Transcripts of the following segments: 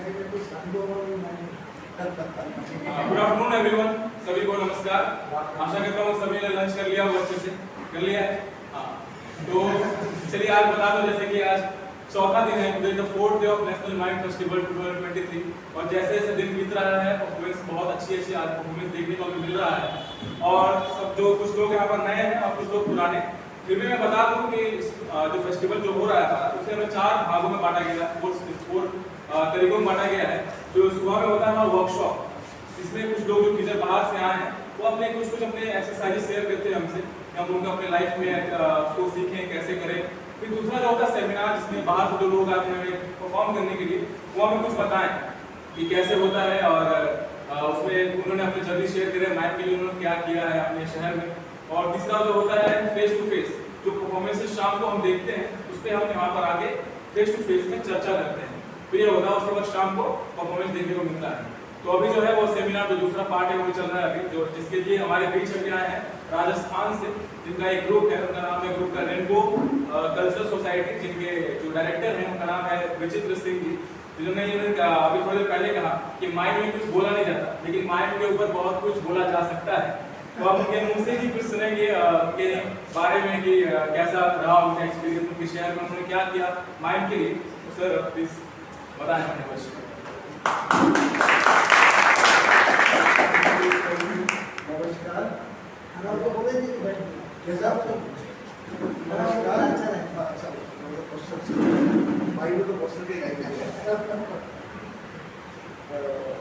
Good afternoon everyone, सभी को नमस्कार। आशा करता हूँ सभी ने लंच कर लिया हो, अच्छे से कर लिया है। हाँ, तो चलिए आज बता दो, जैसे कि आज चौथा दिन है, today the 4th day of national mind festival 2023 और जैसे जैसे दिन बीत रहा है परफॉर्मेंस बहुत अच्छी आज परफॉर्मेंस देखने को हमें मिल रहा है। और सब जो कुछ लोग यहाँ पर नए हैं और कुछ लोग पुराने, फिर भी मैं बता दूं कि जो फेस्टिवल जो हो रहा है उसे हमें 4 भागों में बांटा गया है, 4 तरीकों में बांटा गया है। जो सुबह में होता है हमारा वर्कशॉप, इसमें कुछ लोग जो टीचर बाहर से आए हैं वो अपने कुछ अपने एक्सरसाइज शेयर करते हैं हमसे, हम उनका अपने लाइफ में उसको सीखें कैसे करें। फिर दूसरा जो होता है सेमिनार, जिसमें बाहर से जो लोग आते हैं हमें परफॉर्म करने के लिए, वो हमें कुछ बताएं कि कैसे होता है और उसमें उन्होंने अपने जर्नी शेयर करें, माइंड के लिए उन्होंने क्या किया है अपने शहर में। और तीसरा जो होता है फेस टू फेस, जो परफॉर्मेंस शाम को हम देखते हैं उस पर हम यहाँ पर आके फेस टू फेस में चर्चा करते हैं। तो ये होता है, उसके बाद शाम को परफॉर्मेंस देखने को मिलता है। तो अभी जो है वो सेमिनार जो दूसरा पार्ट है वो चल रहा है अभी, जो जिसके लिए हमारे बीच अभी आए हैं राजस्थान से, जिनका एक ग्रुप है, उनका नाम है ग्रुप का रेनबो कल्चरल सोसाइटी, जिनके जो डायरेक्टर हैं उनका नाम है विचित्र सिंह जी, जिन्होंने अभी थोड़ी देर पहले कहा कि माइंड में कुछ बोला नहीं जाता, लेकिन माइंड के ऊपर बहुत कुछ बोला जा सकता है। तो आप उनके मुंह से ही कुछ सुनेंगे उनके बारे में कि कैसा रहा उनका एक्सपीरियंस, उनके शहर में उन्होंने क्या किया माइंड के लिए। तो सर प्लीज बताएं हमें कुछ। नमस्कार, कैसा नमस्कार।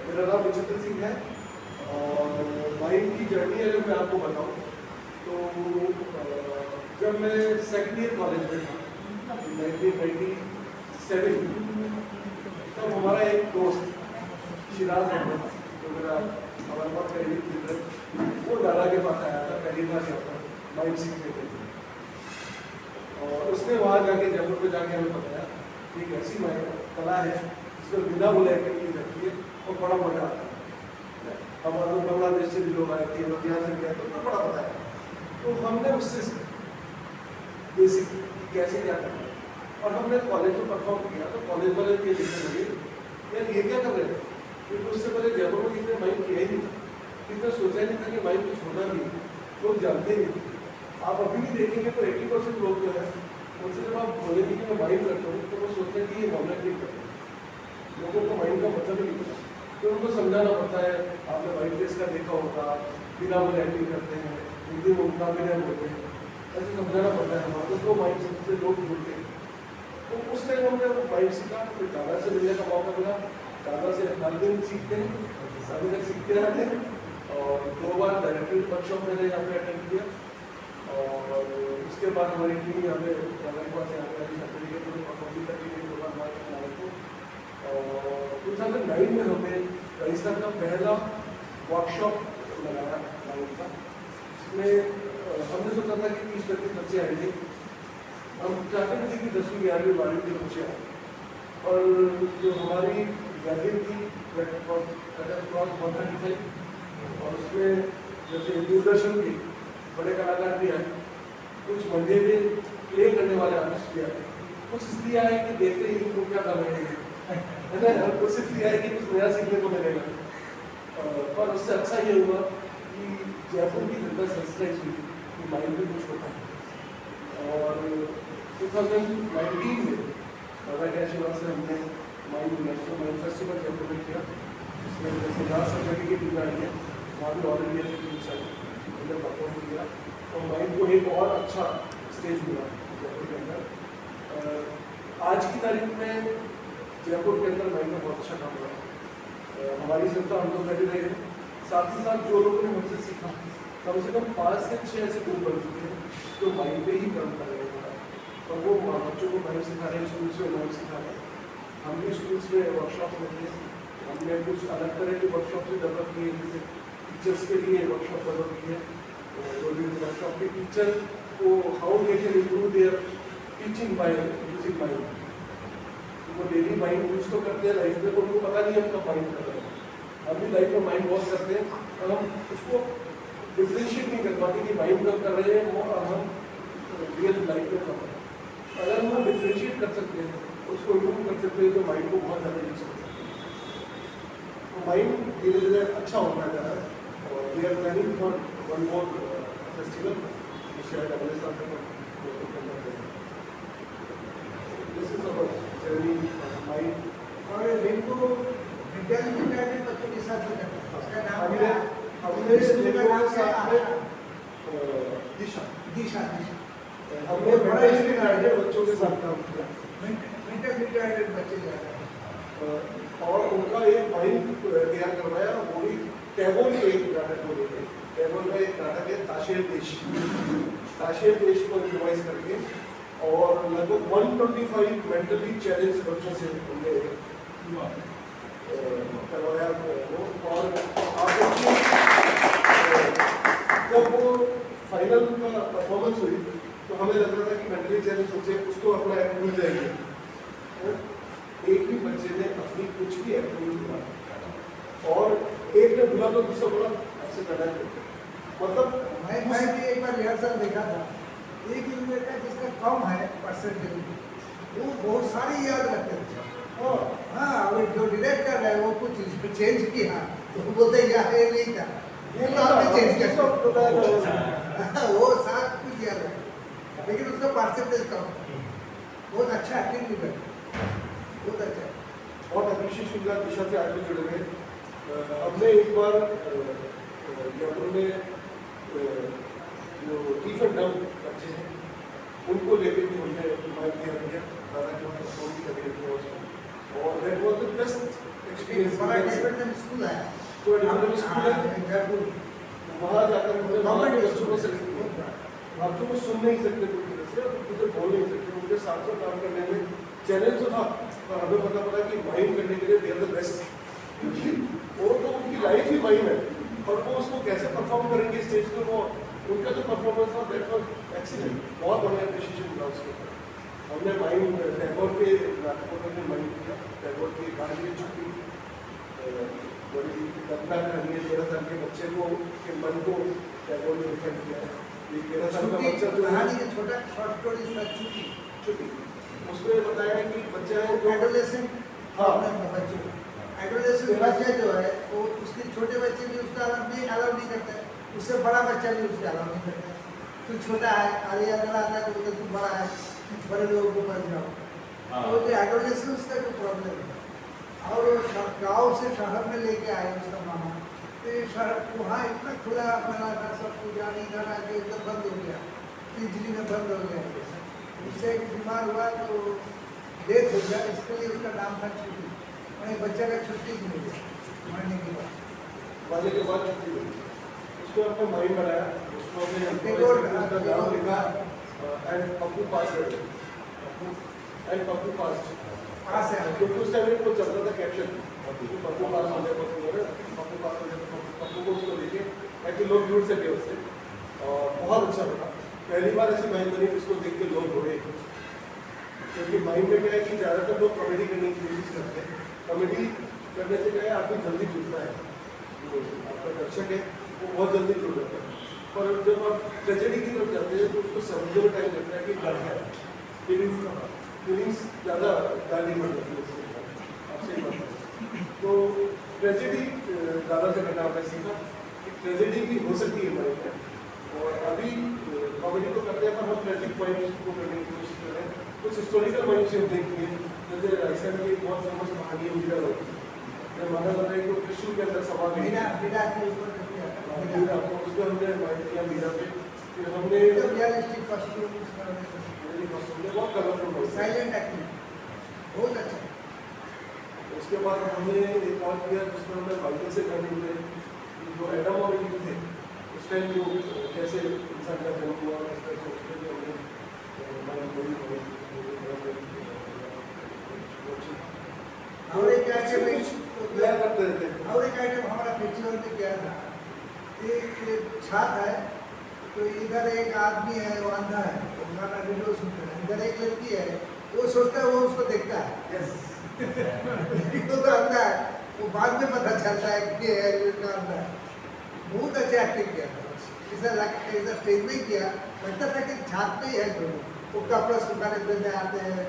मेरा नाम विचित्र सिंह है और माइंड की जर्नी अगर मैं आपको बताऊं तो जब मैं सेकेंड ईयर कॉलेज में था 1997, तब हमारा एक दोस्त शिराज अहमद, तो मेरा हमारा बहुत करीबी मित्र, वो दादा के पास आया था पहली बार जब माइंड सीखने के लिए। और उसने वहाँ जाके जयपुर में जाके हमें बताया कि एक ऐसी माइंड कला है जिसमें बिना बोले एक्टिंग की जाती है और बड़ा मजा आता है। हमारे बांग्लादेश से भी लोग आए थे, यहाँ से गया तो बड़ा बताया। तो हमने उससे बेसिक कैसे क्या करना, और हमने कॉलेज में परफॉर्म किया तो कॉलेज वाले ये लिखने लगे यार ये क्या कर रहे थे, क्योंकि उससे पहले जयपुर में किसी ने माइंड किया ही नहीं था, किसी ने सोचा ही नहीं था कि माइंड कुछ होना भी है, लोग जानते ही नहीं। आप अभी भी देखेंगे तो 80% लोग जो है उनसे जब आप बोलेंगे कि मैं माइंड करता हूँ तो वो सोचते हैं कि ये नॉलेज नहीं करते, लोगों को माइंड का मतलब ही नहीं पता। तो उनको समझाना पड़ता है। आपने वाइट फेस का देखा होगा, बिना बोले एक्टिंग करते हैं, हिंदी में उतना भी नहीं बोलते हैं, ऐसे समझाना पड़ता है हमारे तो माइंड से लोग जुड़ते हैं। तो उस टाइम हमने वो माइंड सीखा, फिर दादा से मिलने का मौका मिला, दादा से हर दिन सीखते हैं, अभी तक सीखते रहते हैं। और 2 बार डायरेक्टर वर्कशॉप मैंने यहाँ पे अटेंड किया और उसके बाद हमारी टीम यहाँ पे परफॉर्म करके 2 बार हमारे को। और 2009 में हमने राजस्थान का पहला वर्कशॉप लगाया माइंड का, जिसमें हमने सोचा था कि 30-35 बच्चे आएंगे। हम चाहते थे कि 10वीं 11वीं 12वीं के बच्चे आए, और जो हमारी गैदरिंग थी और उसमें जैसे दूरदर्शन के बड़े कलाकार भी आए, कुछ मंदिर में प्ले करने वाले आर्टिस्ट भी आए, कुछ इसलिए आए कि देखते ही इनको क्या कर रहे हैं, और कुछ इसलिए आए कि कुछ नया सीखने को मिलेगा। पर उससे अच्छा ये हुआ कि जयपुर की जनता सेंसिटाइज हुई कि माइंड में कुछ होता है। और 2019 में दादा के आशीर्वाद से हमने mind national mind festival Jaipur में किया, जिसमें जैसे 10 सब्जेक्ट की टीम आई है, वहाँ भी ऑल इंडिया की टीम आई, हमने परफॉर्म किया और माइंड को एक और अच्छा स्टेज मिला जयपुर के अंदर। आज की तारीख में जयपुर के अंदर माइंड का बहुत अच्छा काम हुआ। हमारी संस्था हम लोग बैठे रहे, साथ ही साथ जो लोगों ने हमसे सीखा, कम से कम 5 से 6 ऐसे ग्रुप बन चुके हैं जो माइंड पे ही काम कर रहे हैं। और वो बच्चों को माइंड सिखा रहे हैं, स्कूल्स में माइंड सिखा रहे हैं। हम भी स्कूल्स में वर्कशॉप लेते हैं, हमने कुछ अलग तरह के वर्कशॉप से डेवलप किए, जैसे टीचर्स के लिए वर्कशॉप डेवलप की है। तो वर्कशॉप के टीचर को how they can improve their teaching by using mind. वो डेली माइंड यूज तो करते हैं लाइफ में, तो उनको पता नहीं हम कब माइंड कर रहे हैं। हम भी लाइफ में माइंड वॉश करते हैं और हम उसको डिफ्रेंशिएट नहीं कर पाते कि माइंड कब कर रहे हैं और हम रियल लाइफ में कर रहे हैं। अगर हम डिफ्रेंशिएट कर सकते हैं, उसको इम्प्रूव कर सकते हैं, तो माइंड को बहुत ज़्यादा यूज कर सकते हैं। तो माइंड धीरे धीरे अच्छा होता जा रहा है और we are planning for one more festival शायद अगले साल तक this is our journey mind. और रिंकू विद्यालय में बच्चों के साथ में उसका नाम हमने हमने स्कूल का नाम के साथ में दिशा दिशा दिशा हमने मेंटली गाइडेड बच्चों के साथ काम किया मेंटली गाइडेड बच्चे जा रहे हैं और उनका एक माइंड तैयार करवाया, वो भी टैगोर के एक नाटक को लेकर। टैगोर का एक नाटक है ताशेर देश को रिवाइज करके और लगभग 125 मेंटली चैलेंज बच्चों से हमने करवाया वो। और आप जब वो फाइनल का परफॉर्मेंस हुई तो हमें लग रहा था कि मेंटली चैलेंज बच्चे उसको अपना एक्ट मिल जाएंगे। एक भी बच्चे ने अपनी कुछ भी एक्ट नहीं किया और एक ने बोला तो दूसरा बोला ऐसे करना चाहिए। मतलब मैं भी एक बार रिहर्सल देखा था, एक लड़का जिसका कम है परसेंटेज वो बहुत सारी याद रखते थे। हाँ और जो डिरेक्ट कर रहे हैं वो कुछ इसमें चेंज किया तो वो बोलते यार ये नहीं था ये तो आपने चेंज किया वो सब कुछ याद रखते लेकिन उसका परसेंटेज कम है। बहुत अच्छा एक्टिंग भी करते बहुत अच्छा। बहुत अप्रिशिएशन का दिशा से आगे जुड़े हुए। हमने एक बार जयपुर में जो टीफ एंड डम बच्चे हैं उनको लेके भी हमने माइक दिया गया दादा जो परफॉर्म भी करके दिया उसको और that was the best experience. बड़ा डेवलपमेंट स्कूल है तो डेवलपमेंट स्कूल है जयपुर वहाँ जाकर हमने वहाँ के बच्चों को सेलेक्ट किया। बच्चों को सुन नहीं सकते पूरी तरह से और कुछ बोल नहीं सकते, उनके साथ में काम करने में चैलेंज तो था पर हमें पता पड़ा कि माइंड करने के लिए दे आर द बेस्ट क्योंकि वो तो उनकी लाइफ ही माइंड है और वो उसको कैसे परफॉर्म करेंगे स्टेज पे। वो उनका जो परफॉर्मेंस था दैट वाज एक्सीलेंट। बहुत हमें अप्रिशिएशन मिला उसके ऊपर। हमने माइंड टैगोर के नाटकों में माइंड किया। टैगोर की कहानी की छुट्टी बड़ी दर्दनाक कहानी है। 13 साल के बच्चे को के मन को टैगोर ने डिफेंड किया है। ये 13 साल का बच्चा जो है कहानी के छोटा शॉर्ट स्टोरी था छुट्टी उसमें बताया है कि बच्चा है जो एडोलेसेंट हाँ बच्चे एडोलेसेंट बच्चे जो है वो उसके छोटे बच्चे भी उसका अलाउ नहीं करते, उससे बड़ा बच्चा भी उसके अलाउ नहीं करता। तो छोटा है अरे अगला आता है तो तुम बड़ा है बड़े लोगों को मत जाओ। तो जो एडोलेसेंस का जो प्रॉब्लम है और वो गाँव से शहर में लेके आए उसका मामा तो ये शहर वहाँ इतना खुला बना था सब कुछ जाने जाना कि एकदम बंद हो गया, बिजली में बंद हो गया। उससे एक बीमार हुआ तो डेथ हो गया, इसके लिए उसका नाम था छुट्टी। वहीं बच्चे का छुट्टी मिल गया मरने के बाद छुट्टी हुई। उसको अपना माइंड बनाया, उसको अपने टैगोर उसका नाम लिखा एंड पप्पू पास पास है क्योंकि उस टाइम को चलता था कैप्शन पप्पू पास हो जाए पप्पू पास हो जाए पप्पू को उसको देखे ताकि लोग जुड़ सके उससे और बहुत अच्छा लगा। पहली बार ऐसी माइंड बनी जिसको देख के लोग रोए क्योंकि माइंड में क्या है कि ज़्यादातर लोग कॉमेडी करने की कोशिश करते हैं। कॉमेडी करने से क्या है आदमी जल्दी जुड़ता है, जो आपका दर्शक है वो बहुत जल्दी जुड़ जाता है। पर जब आप ट्रेजेडी की तरफ जाते हैं तो उसको समझने में टाइम लगता है कि क्या है फीलिंग्स ज़्यादा गाली बढ़ जाती है उसके आपसे बात है। तो ट्रेजेडी ज़्यादा से करना आपने सीखा कि ट्रेजेडी भी हो सकती है लाइफ में और अभी कॉमेडी तो करते हैं पर हम ट्रेजिक पॉइंट को करने की कोशिश कर रहे हैं। कुछ हिस्टोरिकल पॉइंट से देखिए जैसे राजस्थान की एक बहुत फेमस कहानी है मीरा में माना जाता है कि कृष्ण के अंदर समा गई मीरा के ऊपर उसमें हमने माइंड किया मीरा पे। फिर हमने रियलिस्टिक कॉस्ट्यूम बहुत कलरफुल साइलेंट एक्टिंग बहुत अच्छा। उसके बाद हमने एक और किया जिसमें हमने बाइबल से कहानी हुए जो एडम और ईव थे उस टाइम जो कैसे इंसान का जन्म हुआ इस तरह से उसमें भी हमने और एक आइटम करते रहते हैं। और एक आइटम हमारा फेस्टिवल में क्या था, एक छात्र है तो इधर एक आदमी है वो अंधा है वो गाना रेडियो सुनता है, इधर एक लड़की है वो सोचता है वो उसको देखता है तो अंधा है वो बाद में पता चलता है कि ये लड़का अंधा है। बहुत अच्छा एक्टिंग किया था ऐसा स्टेज में किया लगता था कि छात्र में ही है दोनों। वो कपड़ा सुखाने देने आते हैं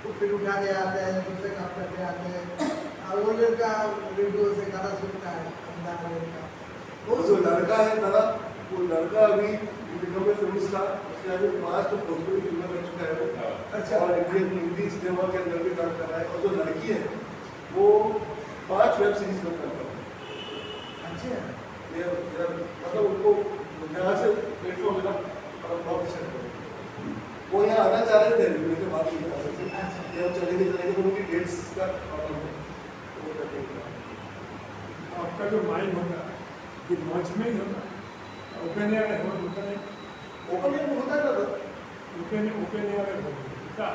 वो फिर उठाने आते हैं दूसरे काम करने आते हैं और वो लड़का रेडियो से गाना सुनता है गाना का वो जो लड़का है दादा, वो लड़का अभी बिकम ए फिल्म स्टार, उसने अभी 5 तो भोजपुरी फिल्में कर चुका है वो। अच्छा। और हिंदी सिनेमा के अंदर भी काम कर रहा है। और जो लड़की है वो 5 वेब सीरीज में काम कर रहा है। अच्छा ये मतलब उनको यहाँ से प्लेटफॉर्म मिला और बहुत अच्छा लगा। वो यहाँ आना चाह रहे थे, मुझे बात नहीं कर रहे थे ये हम चलेंगे तो उनकी डेट्स का प्रॉब्लम है, वो करने का। आपका जो माइंड होगा कि मंच में ही होगा, ओपन एयर है, ओपन ओपन एयर होता है ना ओपन एयर है क्या?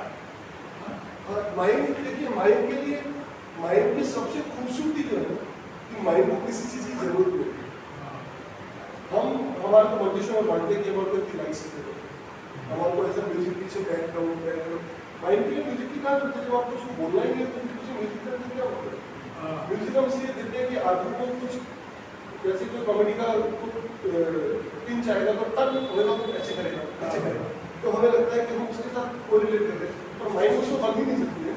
और माइंड देखिए, माइंड के लिए माइंड की सबसे खूबसूरती जो है कि माइंड को किसी चीज़ की जरूरत नहीं है। हम हमारे को बंदिशों में बांटते कि हमारे को इतनी लाइक्स देते, हमारे को ऐसा म्यूजिक पीछे बैकग्राउंड माइंड के लिए म्यूजिक की कहाँ जरूरत है? जब आपको उसको बोलना ही नहीं है तो पीछे म्यूजिक करने क्या होता है? म्यूजिक हम इसलिए देते हैं कि आदमी को कुछ जैसे कोई कॉमेडी का पिंच आएगा तो तब होगा तो ऐसे करेगा, तो हमें लगता है कि हम उसके साथ कोरिलेट कर रहे हैं, पर माइंड उसको बन ही नहीं सकती है।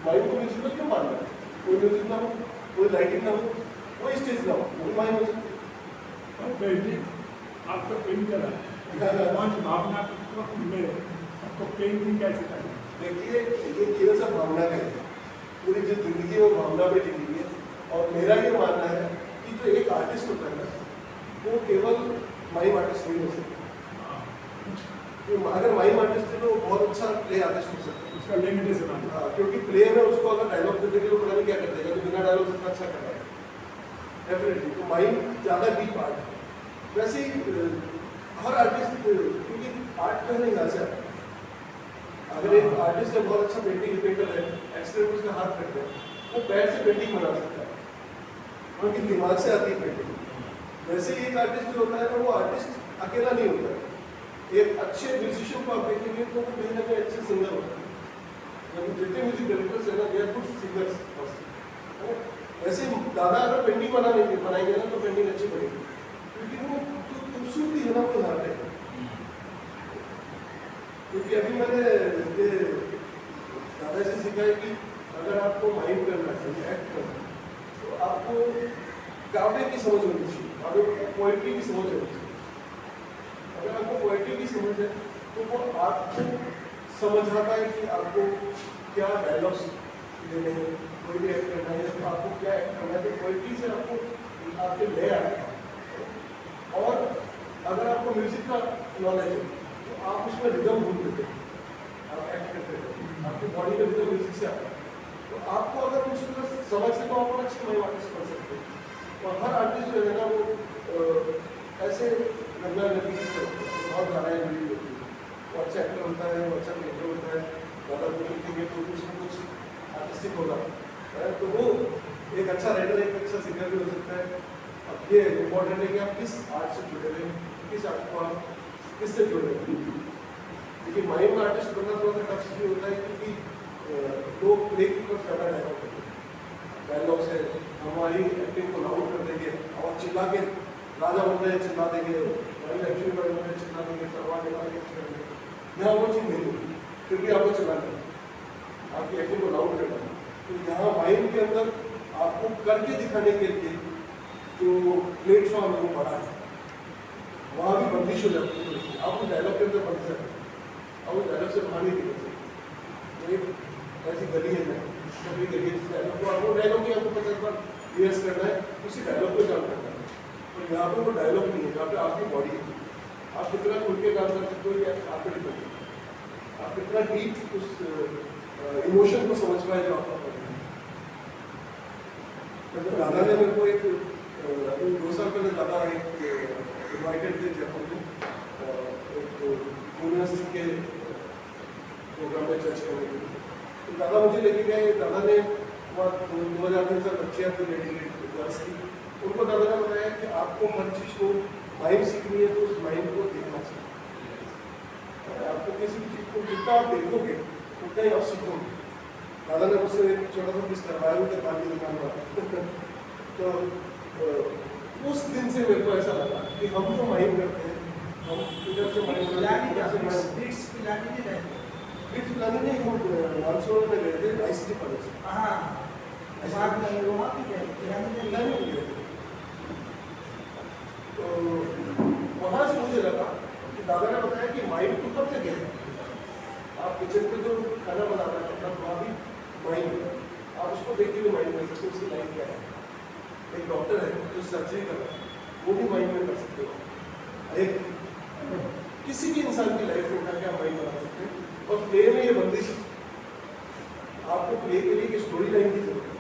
माइंड को म्यूजिक में क्यों मानना है? कोई म्यूजिक ना हो, कोई लाइटिंग ना हो, कोई स्टेज ना हो, वही माइंड हो सकती है। पेंटिंग आपको पेंटर है, मंच भावना में आपको पेंटिंग कैसे करना? देखिए ये केवल सब भावना का है, पूरी जो जिंदगी है वो भावना पे टिकी है। और मेरा ये मानना है कि जो एक आर्टिस्ट होता है ना, वो केवल माइम आर्टिस्ट नहीं हो सकता। अगर माइम आर्टिस्ट है तो वो बहुत अच्छा प्ले आर्टिस्ट हो सकता है। उसका लिमिटेशन है। हाँ, क्योंकि प्ले में उसको अगर डायलॉग देने के लिए पता नहीं क्या कर देगा, तो बिना डायलॉग जितना अच्छा कर रहा है डेफिनेटली, तो माइम ज़्यादा डीप आर्ट है। वैसे ही हर आर्टिस्ट, क्योंकि आर्ट पहले यहाँ से आता है। अगर एक आर्टिस्ट है बहुत अच्छा पेंटर है, एक्सीडेंट उसका हाथ कट गया, वो पैर से पेंटिंग बना सकता है, उनके दिमाग से आती है पेंटिंग। वैसे ही एक आर्टिस्ट जो होता है ना, वो आर्टिस्ट अकेला नहीं होता है। एक अच्छे म्यूजिशियन को आप देखेंगे तो वो कहीं ना कहीं अच्छे सिंगर होता है। जितने म्यूजिक डायरेक्टर्स है ना, दे आर गुड सिंगर्स। वैसे दादा अगर पेंटिंग बनाएंगे ना तो पेंटिंग अच्छी बनेगी, क्योंकि वो जो खूबसूरती है ना वो यहाँ पे है। क्योंकि अभी मैंने ये दादा से सीखा है कि अगर आपको माइंड करना है, एक्ट करना है, तो आपको काव्य की समझ होनी चाहिए, आपको पोइट्री की समझ होनी चाहिए। अगर आपको पोइट्री की समझ है तो वो आपको समझ आता है कि आपको क्या डायलॉग्स लेने हैं, कोई भी एक्ट करना है तो आपको क्या एक्ट करना है, तो पोइट्री से आपको आपके ले आता है। और अगर आपको म्यूजिक का नॉलेज है तो आप उसमें रिदम ढूंढ लेते हैं, आप एक्ट करते हैं, आपकी बॉडी का रिदम म्यूजिक से आता है। तो आपको अगर कुछ समझ से तो आप अच्छे नए आर्टिस्ट बन सकते हैं। और हर आर्टिस्ट जो है ना वो ऐसे गंगा नदी बहुत गाना है, वो अच्छा एक्टर होता है, वो अच्छा पेंटर होता है, ज़्यादा कुछ लिखेंगे तो उसमें कुछ आर्टिस्टिक होगा, तो वो एक अच्छा राइटर, एक अच्छा सिंगर भी हो सकता है। अब ये इम्पोर्टेंट है कि आप किस आर्ट से जुड़े हुए, किस आर्ट को आप किससे जुड़े हुए। देखिए माइम आर्टिस्ट बनना थोड़ा सा टफ भी होता है, क्योंकि लोग प्ले की तरफ ज़्यादा डायलॉग करते हैं, डायलॉग से हमारी एक्टिंग को लाउड कर देंगे और चिल्ला के राजा बन रहे चिल्ला देंगे, एक्चुअली बन रहे चिल्ला देंगे, तलवार निकाल के चिल्ला देंगे। यहाँ वो चीज़ नहीं होगी, क्योंकि आपको चिल्लाना है, आपकी एक्टिंग को लाउड करना है। तो यहाँ माइंड के अंदर आपको करके दिखाने के लिए जो प्लेटफॉर्म है वो बड़ा है, वहाँ भी बंदिश हो जाती है। आप उस डायलॉग के अंदर बंद सकते हैं, आप उस डायलॉग से बाहर नहीं निकल सकते। तो एक ऐसी गली है, कभी गली है, डायलॉग को आपको डायलॉग की आपको 50 बार रिहर्स करना है, उसी डायलॉग को काम करना है। तो यहाँ पे वो डायलॉग नहीं है, यहाँ पे आपकी बॉडी है, आप कितना खुल के काम कर सकते हो, या आप पे डिपेंड है, आप कितना डीप उस इमोशन को समझ पाए जो आपका करना है। मतलब दादा ने मेरे को एक अभी 2 साल पहले दादा एक इन्वाइटेड थे जयपुर में, एक यूनिवर्सिटी के प्रोग्राम में चर्च करने के लिए। तो दादा मुझे लेके गए, दादा ने वहाँ 2003 से बच्चियाँ थी, रेडी गर्ल्स थी, उनको दादा ने बताया कि आपको हर चीज़ को माइंड सीखनी है तो उस माइंड को देखना चाहिए। आपको किसी भी चीज़ को जितना आप देखोगे उतना ही आप सीखोगे। दादा ने मुझसे एक छोटा सा कुछ करवाया उनके पान की दुकान पर। तो उस दिन से मेरे को ऐसा लगा कि हम जो माइंड करते हैं, हम इधर से माइंड पिलानी नहीं, हम मानसून में गए थे ICT कॉलेज। बाद में वहाँ भी गए पिरामिड में नहीं गए। तो वहाँ से मुझे लगा कि दादा ने बताया कि माइंड तो कब से गया, आप किचन पे जो खाना बना रहे हैं मतलब वहाँ भी माइंड है, आप उसको देख के भी माइंड कर सकते हो उसकी लाइफ क्या है। एक डॉक्टर है जो सर्जरी कर रहा है वो भी माइंड में कर सकते हो। एक किसी भी इंसान की लाइफ में उठा के आप माइंड बना सकते हैं। और प्ले में ये बंदिश है, आपको प्ले के लिए एक स्टोरी लाइन की जरूरत है,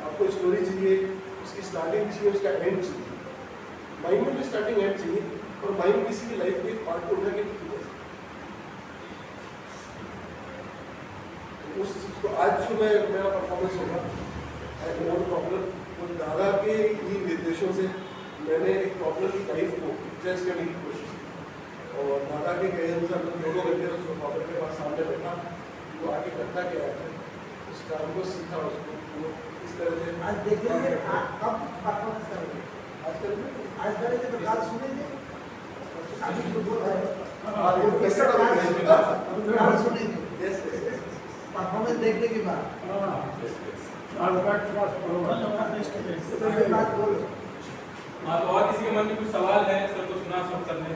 आपको स्टोरी चाहिए, उसकी स्टार्टिंग चाहिए, उसका एंड चाहिए। माइंड में भी स्टार्टिंग एंड चाहिए और माइंड किसी की लाइफ के एक पार्ट को उठा के नहीं कर सकता। उस चीज को आज जो मेरा परफॉर्मेंस होगा आई वॉन्ट प्रॉब्लम, और दादा के ही निर्देशों से मैंने एक प्रॉब्लम की लाइफ को पिक्चर्स करने की कोशिश की और दादा के कहे अनुसार मैं 2 घंटे उसको प्रॉब्लम के पास सामने बैठा, वो आगे करता क्या है उस काम को सीखा, उसको इस तरह से आज देखेंगे अब परफॉर्मेंस करेंगे, आज करेंगे तो काल सुनेंगे, अभी तो बोल रहे हैं काल सुनेंगे परफॉर्मेंस देखने के बाद। बात बोलो। हाँ, तो और किसी के मन में कुछ सवाल है सर को सुना सब करने,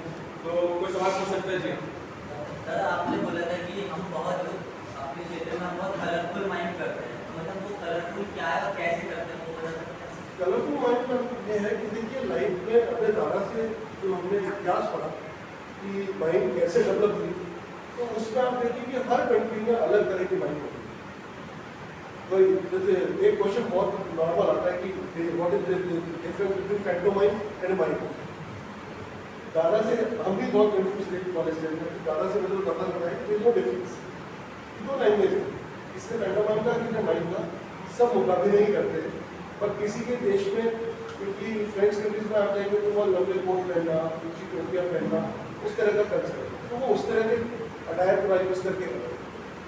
तो कोई सवाल पूछ सकता है जी। सर आपने बोला था कि हम बहुत लोग अपने क्षेत्र में बहुत कलरफुल माइंड करते हैं, मतलब वो कलरफुल क्या है और कैसे करते हैं वो बता सकते हैं? कलरफुल माइंड का ये है कि देखिए लाइफ में अपने दादा से जो हमने इतिहास पढ़ा कि माइंड कैसे डेवलप हुई, तो उसमें आप देखिए कि हर कंट्री में अलग तरह की माइंड होती है। तो जैसे एक क्वेश्चन बहुत नॉर्मल आता है कि what is the difference between pantomime and mind. दादा से हम भी बहुत कंफ्यूज थे कॉलेज में, दादा से मतलब दादा ने बताया कि नो डिफरेंस, दो लैंग्वेज है, इससे पैंटोमाइम का कि माइंड का सब मुकाबले नहीं करते, पर किसी के देश में क्योंकि फ्रेंच कंट्रीज में आप जाएंगे तो वो लंबे कोट पहनना, ऊंची टोपियाँ पहनना, उस तरह का कल्चर है, तो वो उस तरह के अटायर को यूज करके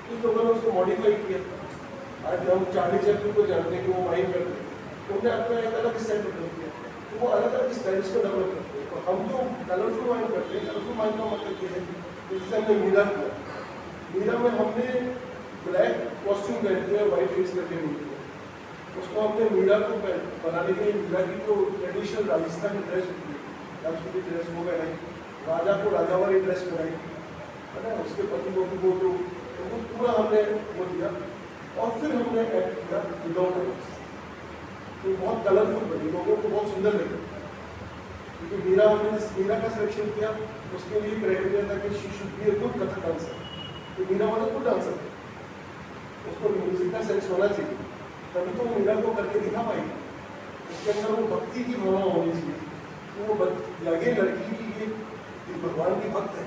कुछ लोगों ने उसको मॉडिफाई किया। आज हम चार्ली चैपलिन को जानते हैं कि वो माइंड करते हैं, तो उन्होंने अपना एक अलग स्टाइल डेवलप किया, तो वो अलग अलग स्टाइल्स को डेवलप करते हैं। तो हम जो कलरफुल माइंड करते हैं, कलरफुल माइंड का मतलब ये है जैसे हमने मीरा किया, मीरा में हमने ब्लैक कॉस्ट्यूम पहनते हैं, वाइट फेस करके मिलती है, उसको हमने मीरा को बनाने के लिए मीरा की जो ट्रेडिशनल राजस्थानी ड्रेस होती है, राजपूती ड्रेस वो बनाई, राजा को राजा वाली ड्रेस बनाई है ना, उसके पति को भी वो पूरा हमने वो दिया और फिर हमने एक्ट किया विदाउट आइज, तो बहुत कलरफुल बनी, लोगों को बहुत सुंदर लगे। क्योंकि मीरा हमने जिस मीरा का सिलेक्शन किया उसके लिए क्राइटेरिया था कि she should be a good Kathak dancer, तो मीरा वाला गुड डांसर है, उसको म्यूजिक का सेंस होना चाहिए, तभी तो मीरा को करके दिखा पाएगी, उसके अंदर वो भक्ति की भावना होनी चाहिए, तो वो लगे लड़की की ये भगवान की भक्त है,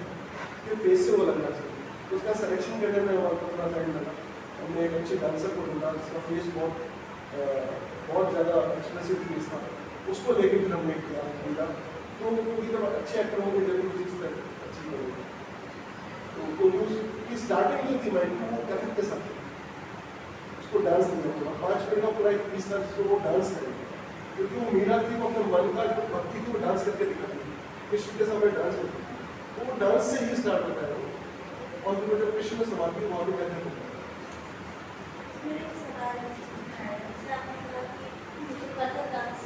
फिर फेस से वो लगना चाहिए। तो उसका सिलेक्शन करने में हमारा थोड़ा टाइम लगा, हमने एक अच्छे डांसर को ढूंढा जिसका फेस बहुत ज़्यादा एक्सप्रेसिव फेस था, उसको लेके फिर हमने किया मीरा, तो क्योंकि जब अच्छे एक्टर होंगे जरूर चीज़ तक अच्छी करेंगे। तो उसकी स्टार्टिंग जो थी माइंड वो कथक के साथ उसको डांस नहीं होगा, 5 मिनट का पूरा एक पीस था जिसको वो डांस करेंगे, क्योंकि वो मीरा थी, वो अपने मन का जो भक्ति थी वो डांस करके दिखाती थी, कृष्ण के सामने डांस करती थी, तो वो डांस से ही स्टार्ट होता है, और फिर जब कृष्ण में समाधि वहाँ भी कहते हैं। मेरे एक सवाल है, जैसे आपने कहा कि जो कथक डांस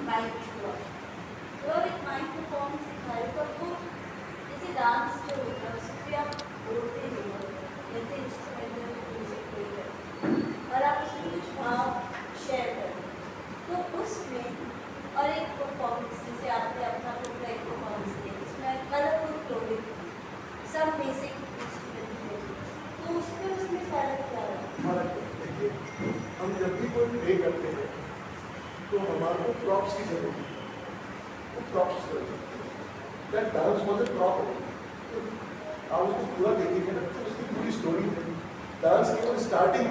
माइंड हुआ, तो एक माइंड परफॉर्मेंस दिखाए, पर वो जैसे डांस जो होता है उसमें आप बोलते नहीं हो, जैसे इंस्ट्रूमेंटल म्यूजिक कोई है और आप उसमें कुछ भाव शेयर करें, तो उसमें और एक परफॉर्मेंस जैसे आपने अपना पूरा एक परफॉर्मेंस दिया जिसमें कलरफुल क्लोथिंग सब बेसिक इंस्ट्रूमेंट, तो उसमें फर्क क्या है? देखिए हम जब भी कोई प्ले करते हैं तो हमारे को प्रॉप्स की जरूरत है, वो प्रॉप्स क्या डांस मतलब प्रॉप है, तो आप उसको पूरा देखिए ना, तो उसकी पूरी स्टोरी है। डांस केवल स्टार्टिंग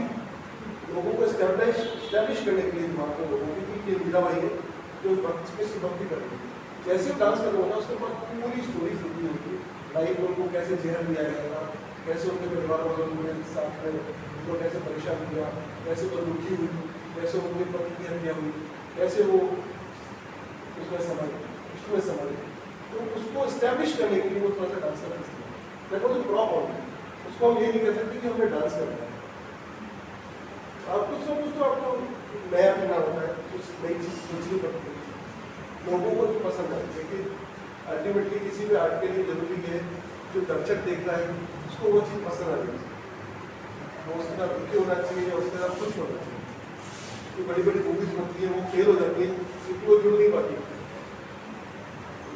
लोगों को स्टैब्लिश करने के लिए दिमाग में लोगों की ये मीरा भाई है जो भक्ति कर रही है, जैसे डांस कर रहा होगा उसके बाद पूरी स्टोरी सुननी होगी, लाइफ में उनको कैसे जहर दिया जाएगा, कैसे उनके परिवार वालों ने साथ में उनको कैसे परेशान किया, कैसे वो दुखी हुई, कैसे उनके पति की हत्या हुई, कैसे वो उसमें समझ, तो उसको इस्टेब्लिश करने के लिए वो थोड़ा सा डांस करना चाहिए। देखो जो प्रॉप होता है उसको हम ये नहीं कह सकते कि हमें डांस करना है, आप कुछ ना कुछ तो आप आपको नया करना होता है, कुछ नई चीज़ सोचनी पड़ती है, लोगों को भी पसंद है। लेकिन अल्टीमेटली किसी भी आर्ट के लिए जरूरी है जो दर्शक देख रहा है उसको वो चीज़ पसंद आनी चाहिए, वो उसके साथ दुखी होना चाहिए या उसके साथ खुश होना चाहिए। तो बड़ी बड़ी मूवीज बनती है वो फेल हो जाती है क्योंकि वो जुड़ नहीं पाती,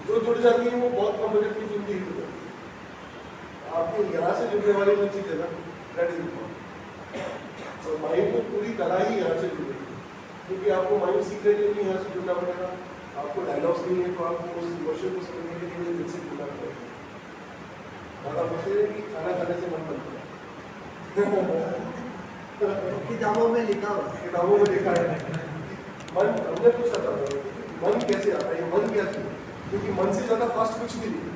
जो जुड़ जाती है वो बहुत कम बजट की फिल्म हिट हो जाती है। आपको यहाँ से जुड़ने वाली जो चीज़ है ना, दैट इज इम्पोर्टेंट। और माइंड को पूरी तरह ही यहाँ से जुड़ेगी, क्योंकि आपको माइंड सीखने के लिए यहाँ से जुड़ना पड़ेगा। आपको डायलॉग्स नहीं है तो आपको उस इमोशन को समझने के लिए दिल से जुड़ना पड़ेगा। और आप बोलते हैं कि खाना खाने से मन बनता है किताबों में लिखा हुआ है। किताबों में लिखा है मन, हमने पूछा था मन कैसे आता है, मन क्या चीज़, क्योंकि मन से ज़्यादा फास्ट कुछ भी नहीं,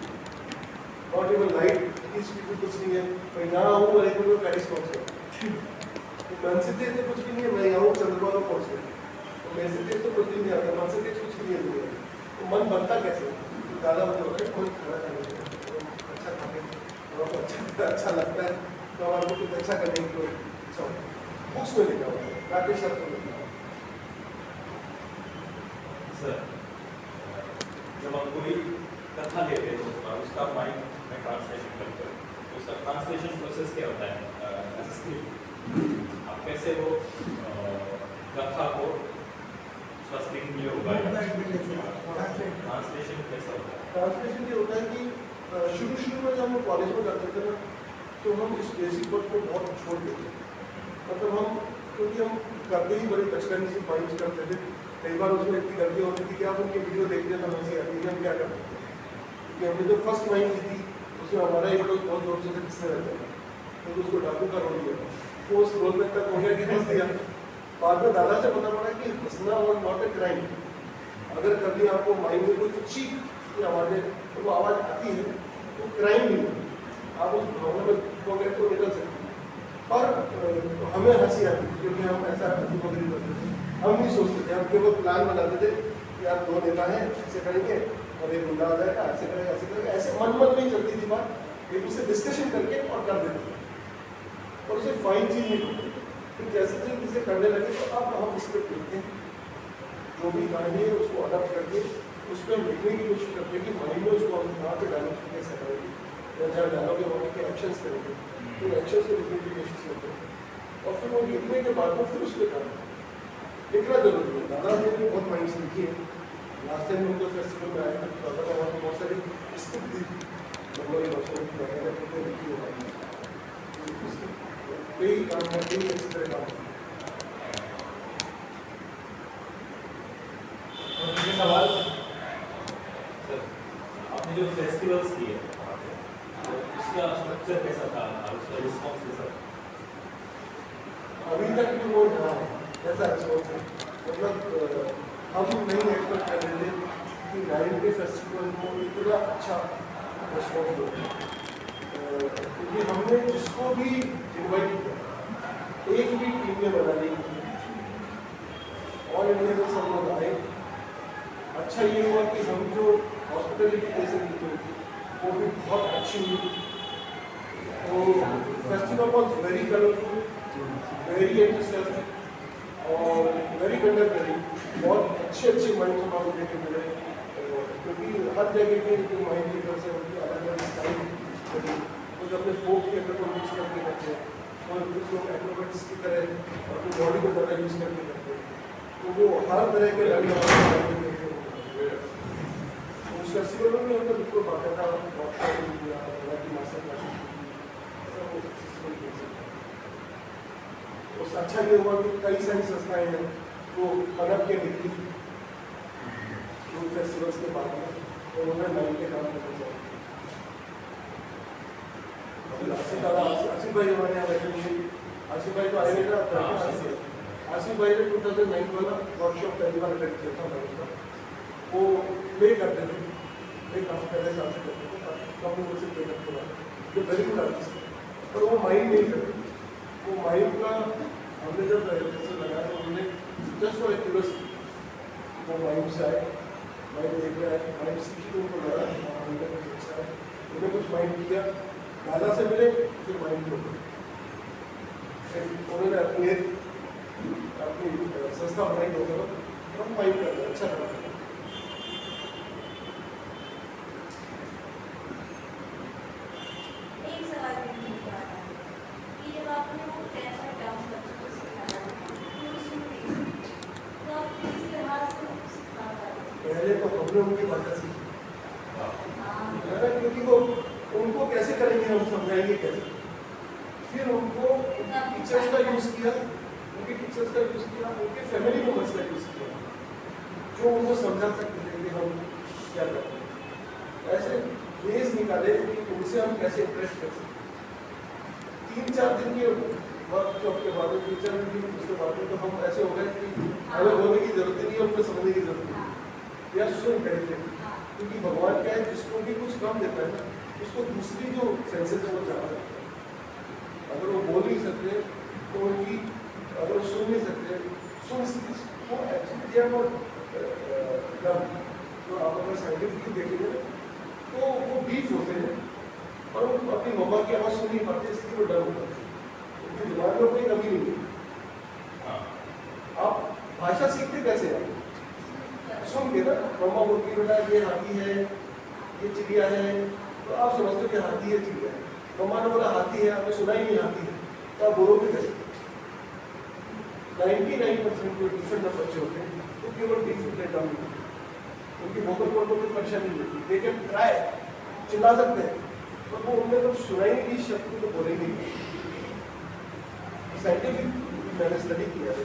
नॉट इवन लाइट की स्पीड भी कुछ नहीं है। मैं यहाँ हूँ और एक मिनट में पेरिस पहुँच गया, तो मन से तेज तो कुछ भी नहीं है। मैं यहाँ हूँ चंद्रमा पर पहुँच गया, तो मेरे से तेज तो कुछ भी नहीं आता, मन से तेज कुछ भी नहीं है। तो मन बनता कैसे, तो ज़्यादा मुझे होता है कोई खाना खाने अच्छा खाने और अच्छा लगता है तो हमारे को कुछ अच्छा करने की इच्छा होती है। बुक्स में लिखा हुआ है, काफी शब्द में लिखा हुआ है। सर, जब हम कोई कथा लेते हैं तो उसका माइंड में ट्रांसलेशन करते हैं, तो उसका ट्रांसलेशन प्रोसेस क्या होता है एज अ स्क्रिप्ट? आप कैसे वो कथा को उसका स्क्रीन प्ले होगा, ट्रांसलेशन कैसा होता है? ट्रांसलेशन ये होता है कि शुरू में जब हम कॉलेज में करते थे ना, तो हम इस बेसिक वर्ड को बहुत छोड़ देते थे। मतलब हम, क्योंकि हम करते ही बड़े बचपन से माइंड करते थे, कई बार उसमें इतनी गलती होती थी कि आप उनकी वीडियो देखते तो हंसी आती है, हम क्या करते थे। क्योंकि हमने जो फर्स्ट माइंड की थी उसमें हमारा एक रोज बहुत जोर से किसने रहता था, तो उसको डाकू का रोल दिया, तो उस रोल में तक हो गया कि हंस दिया। बाद में दादा से पता पड़ा कि हंसना और नॉट ए क्राइम। अगर कभी आपको माइंड में कोई चीख की आवाज़ें, तो वो आवाज़ आती है तो क्राइम नहीं है, आप उस भावना में हो गए तो निकल सकते हैं। और हमें हंसी आती थी क्योंकि हम ऐसा नहीं करते थे, हम नहीं सोचते थे, हम केवल प्लान बनाते थे कि यार दो नेता हैं ऐसे करेंगे और एक गुंडा आ जाएगा, ऐसे करेगा ऐसे करेगा, ऐसे मन नहीं चलती थी बात, एक उससे डिस्कशन करके और कर देते थे और उसे फाइन चीज़ नहीं होती। फिर जैसे जैसे इसे करने लगे तो अब हम स्क्रिप्ट लिखते हैं, जो भी कहानी है उसको अडॉप्ट करके उस पर लिखने की कोशिश करते हैं कि माइंड में उसको हम कहाँ पे डायलॉग कैसे करेंगे, या जहाँ डायलॉग है वहाँ के एक्शंस करेंगे, तो एक्शंस को लिखने की कोशिश करते हैं। और फिर वो लिखने के बाद में फिर उस पर काम लिखना जरूरी है। दादा ने भी बहुत माइंड से लिखी है। लास्ट टाइम हम जो फेस्टिवल में आए थे दादा ने वहाँ बहुत सारी स्क्रिप्ट दी थी, बंगाली भाषा की दादा ने लिखी है, कई काम है, कई अच्छी तरह काम है। सवाल सर, आपने जो फेस्टिवल्स किए तो उसका स्ट्रक्चर कैसा था और उसका रिस्पॉन्स कैसा था? अभी तक भी वो रहा है ऐसा रिस्पॉन्स है। मतलब हम नहीं एक्सपेक्ट कर रहे थे कि नाइन के फेस्टिवल को इतना अच्छा रिस्पॉन्स होगा, क्योंकि हमने जिसको भी इन्वाइट किया एक भी टीम में बना ली, ऑल इंडिया में सब लोग आए। अच्छा ये हुआ कि हम जो हॉस्पिटलिटी दे सकते थे वो भी बहुत अच्छी हुई। तो festival was very colourful, very enthusiastic और वेरी कंटेम्परेरी। बहुत अच्छे माइंड हमारे देखने मिले, क्योंकि हर जगह के जो माइंड लीडर्स हैं उनकी अलग अलग स्टाइल बनी। कुछ अपने फोक थिएटर को मिक्स करके करते हैं और कुछ लोग एक्रोबेट्स की तरह अपनी बॉडी को ज़्यादा यूज़ करके करते हैं। तो वो हर तरह के लग उस फेस्टिवल में हमने बिल्कुल बाकायदा उस अच्छा ये हुआ कि कई सारी संस्थाएं हैं वो पनप के निकली फेस्टिवल्स के बाद में, तो उन्होंने लाइन के काम करने चाहिए। आसिफ भाई हमारे यहाँ बैठे हुए, आसिफ भाई तो आए ना, आसिफ भाई ने 2009 वाला वर्कशॉप पहली बार अटेंड किया था हमारे साथ। वो प्ले करते थे, प्ले काफ़ी पहले साल से करते थे, काफ़ी मुझसे प्ले करते हुआ जो वेरी गुड आर्टिस्ट है, पर वो माइंड नहीं करते। वो माइंड का हमने जब जैसे लगाया तो उन्होंने जस्ट फॉर एक्यूरेसी वो माइंड से आए, माइंड देख रहा है, माइंड सीखी तो उनको लगा माइंड का कुछ अच्छा है, उन्होंने कुछ माइंड किया, दादा से मिले फिर माइंड को उन्होंने अपनी व्यवस्था बनाई होगा तो हम माइक करते हैं, अच्छा करते हैं। एक सवाल मेरे को आ रहा है कि जब आपने वो कैसा डाउन बच्चों को सिखाया तो उसमें तो आप किस तरह से उनको सिखा पाते पहले तो हमने उनकी भाषा सीखी, हैं? क्योंकि वो उनको कैसे करेंगे हम समझाएंगे कैसे, फिर उनको टीचर्स का यूज़ किया, उनके टीचर्स का यूज़ किया, उनके फैमिली मेम्बर्स का यूज़ किया, जो उनको समझा सकते थे कि हम क्या करते हैं। ऐसे वेज निकाले कि उनसे हम कैसे इंटरेस्ट कर सकते। 3-4 दिन के वर्कशॉप के बाद 3-4 दिन की उसके बाद तो हम ऐसे हो गए कि हमें बोलने की जरूरत ही नहीं है, उनको समझने की जरूरत नहीं है। या सो इंटेलिजेंट, क्योंकि भगवान क्या है, जिसको भी कुछ कम देता है ना, उसको दूसरी जो सेंसेस है वो ज़्यादा देता है। अगर वो बोल नहीं सकते तो उनकी, अगर वो सुन नहीं सकते तो एक्चुअली तो आप अगर साइंटिफिकली देखेंगे तो वो डीफ होते हैं और वो अपनी मम्मा की आवाज़ सुन नहीं पाते, इसलिए वो डर होता है, उनके दिमाग में कोई कमी नहीं है। आप भाषा सीखते कैसे हैं? सुन के ना, मम्मा बोलती है बेटा ये हाथी है, ये चिड़िया है, तो आप समझते हो कि हाथी है चिड़िया है। मम्मा ने बोला हाथी है, आपने सुना ही नहीं हाथी है, तो आप बोलोगे कैसे? 99% जो डिफरेंट बच्चे होते हैं वो केवल डिफरेंट डेटा में होते हैं, उनकी वोकल कॉर्ड को कोई परेशानी नहीं होती, दे कैन ट्राई, चिल्ला सकते हैं, पर वो उनमें तो सुनाई नहीं, शब्द तो बोलेंगे नहीं। साइंटिफिक मैंने स्टडी किया है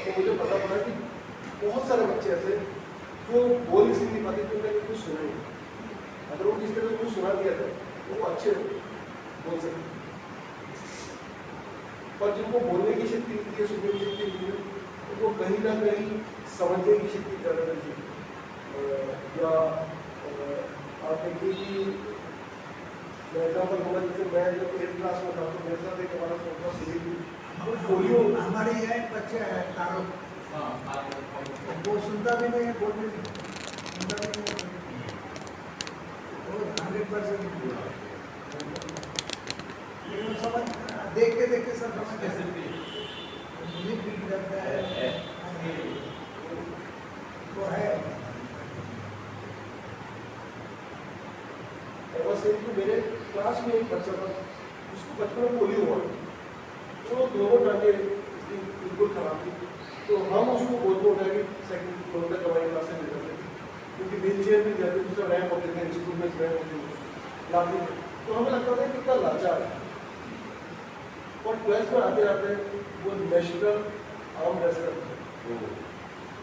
तो मुझे पता पड़ा कि बहुत सारे बच्चे ऐसे जो बोल ही नहीं पाते क्योंकि उन्हें कुछ सुना ही नहीं। अगर वो किस तरह से कुछ सुना दिया था तो वो अच्छे बोल सकते, पर जिनको बोलने की शक्ति होती है, सुनने की शक्ति होती है, तो वो कहीं ना कहीं समझने की शक्ति ज़्यादा रहती है। या आप देखिए कि मैं एग्जाम्पल बोला, जैसे मैं जब 8th क्लास में था तो मेरे साथ एक हमारा फोटो सीधी पोलियो, हमारे यहाँ एक बच्चा है तारो, वो सुनता भी नहीं है, बोल भी नहीं, सुनता भी नहीं है, वो 100% लेकिन समझ देख के सब समझ कैसे लिप भी करता है, वो है। और से तो मेरे क्लास में एक बच्चा था, उसको बचपन में पोलियो हुआ, तो दोनों टांगे उसकी बिल्कुल खराब थी, तो हम उसको बोलते उठा कि सेकंड फ्लोर तक हमारी क्लास से ले जाते थे, क्योंकि व्हील चेयर में जाते थे, रैंप होते थे, स्कूल में रैंप होते थे, लाते थे, तो हमें लगता था कितना लाचार है। और 12th में आते आते वो नेशनल आर्म रेसलर थे,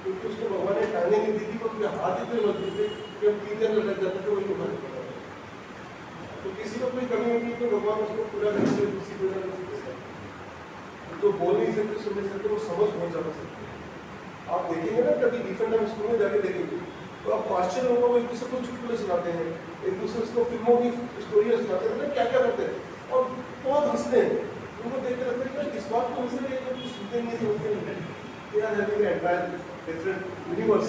क्योंकि उसको भगवान ने टांगे नहीं दी थी, क्योंकि हाथ इतने मजबूत थे कि हम 3 दिन लग जाते थे वही उठा देता था। तो किसी को कोई कमी होती है तो भगवान उसको पूरा करने के लिए दूसरी पूजा कर सकते हैं। जो बोल नहीं सकते, सुन नहीं सकते, वो समझ बहुत ज़्यादा सकते हैं। आप देखेंगे ना कभी डिफरेंट हम स्कूल में जाके देखेंगे तो आप आश्चर्य होगा, वो एक दूसरे को चुटकुले सुनाते हैं, एक दूसरे को फिल्मों की स्टोरियाँ सुनाते हैं, क्या क्या करते हैं और बहुत हंसते हैं। उनको देख के लगता है कि इस बात को हंस रहे हैं, कुछ सुनते नहीं, समझते नहीं, यार हैविंग एंटायर डिफरेंट यूनिवर्स